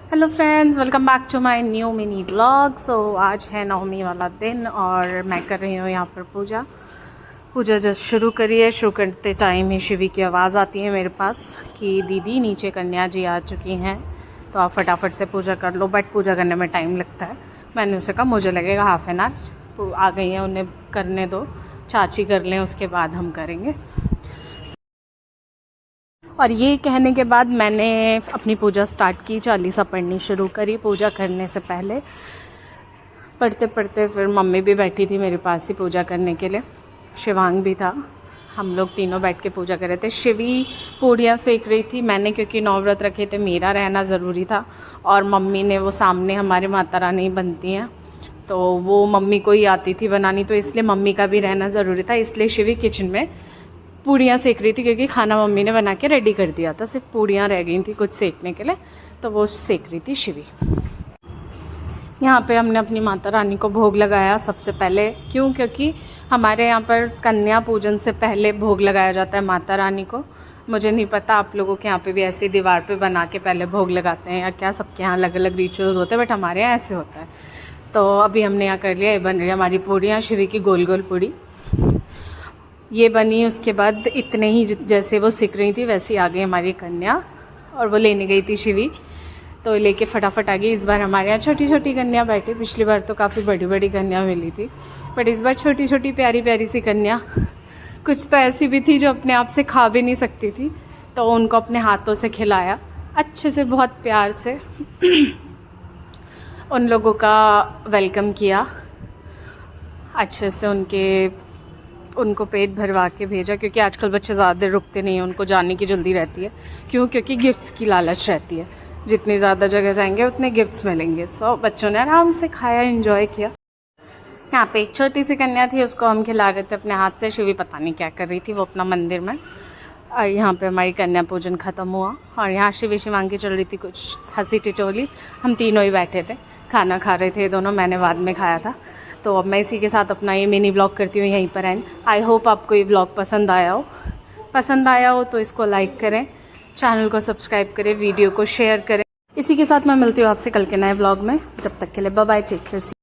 Hello friends, welcome back to my new mini vlog. So आज है नवमी वाला दिन और मैं कर रही हूँ यहाँ पर पूजा जस्ट शुरू करी है। शुरू करते टाइम ही शिवी की आवाज़ आती है मेरे पास कि दीदी नीचे कन्या जी आ चुकी हैं, तो आप फटाफट से पूजा कर लो। बट पूजा करने में टाइम लगता है। मैंने उसे कहा मुझे लगेगा हाफ़ एन आवर, आ गई हैं, उन्हें करने दो, चाची कर लें, उसके बाद हम करेंगे। और ये कहने के बाद मैंने अपनी पूजा स्टार्ट की, चालीसा पढ़नी शुरू करी। पूजा करने से पहले पढ़ते पढ़ते फिर मम्मी भी बैठी थी मेरे पास ही पूजा करने के लिए, शिवांग भी था। हम लोग तीनों बैठ के पूजा कर रहे थे। शिवी पूड़ियाँ सेक रही थी, मैंने क्योंकि 9 व्रत रखे थे, मेरा रहना ज़रूरी था। और मम्मी ने वो सामने हमारे माता रानी बनती हैं, तो वो मम्मी को ही आती थी बनानी, तो इसलिए मम्मी का भी रहना ज़रूरी था। इसलिए शिवी किचन में पूड़ियाँ सेक रही थी, क्योंकि खाना मम्मी ने बना के रेडी कर दिया था, सिर्फ पूड़ियाँ रह गई थी कुछ सेकने के लिए, तो वो सेक रही थी शिवी। यहाँ पे हमने अपनी माता रानी को भोग लगाया सबसे पहले। क्यों? क्योंकि हमारे यहाँ पर कन्या पूजन से पहले भोग लगाया जाता है माता रानी को। मुझे नहीं पता आप लोगों के यहाँ पे भी ऐसी दीवार पे बना के पहले भोग लगाते हैं या क्या, सबके यहाँ अलग अलग रिचुअल्स होते हैं, बट हमारे यहाँ ऐसे होता है। तो अभी हमने यहाँ कर लिया, ये बन रही है हमारी पूड़ियाँ, शिवी की गोल गोल पूड़ी ये बनी। उसके बाद इतने ही जैसे वो सिक रही थी वैसी आ गई हमारी कन्या, और वो लेने गई थी शिवी, तो लेके फटाफट आ गई। इस बार हमारे यहाँ छोटी छोटी कन्या बैठी, पिछली बार तो काफ़ी बड़ी बड़ी कन्या मिली थी, बट इस बार छोटी छोटी प्यारी प्यारी सी कन्या। कुछ तो ऐसी भी थी जो अपने आप से खा भी नहीं सकती थी, तो उनको अपने हाथों से खिलाया अच्छे से, बहुत प्यार से उन लोगों का वेलकम किया, अच्छे से उनको पेट भरवा के भेजा, क्योंकि आजकल बच्चे ज़्यादा देर रुकते नहीं हैं, उनको जाने की जल्दी रहती है। क्यों? क्योंकि गिफ्ट्स की लालच रहती है, जितनी ज़्यादा जगह जाएंगे उतने गिफ्ट्स मिलेंगे। सो बच्चों ने आराम से खाया, एंजॉय किया। यहाँ पे एक छोटी सी कन्या थी, उसको हम खिला रहे थे अपने हाथ से। शिवी पता नहीं क्या कर रही थी, वो अपना मंदिर में। और यहाँ पे हमारी कन्या पूजन ख़त्म हुआ, और यहाँ शिवी शिवांगी चल रही थी कुछ हंसी टिटोली। हम तीनों ही बैठे थे, खाना खा रहे थे दोनों, मैंने बाद में खाया था। तो अब मैं इसी के साथ अपना ये मिनी व्लॉग करती हूँ यहीं पर एंड। आई होप आपको ये व्लॉग पसंद आया हो तो इसको लाइक करें, चैनल को सब्सक्राइब करें, वीडियो को शेयर करें। इसी के साथ मैं मिलती हूँ आपसे कल के नए व्लॉग में। जब तक के लिए बाय बाय, टेक केयर।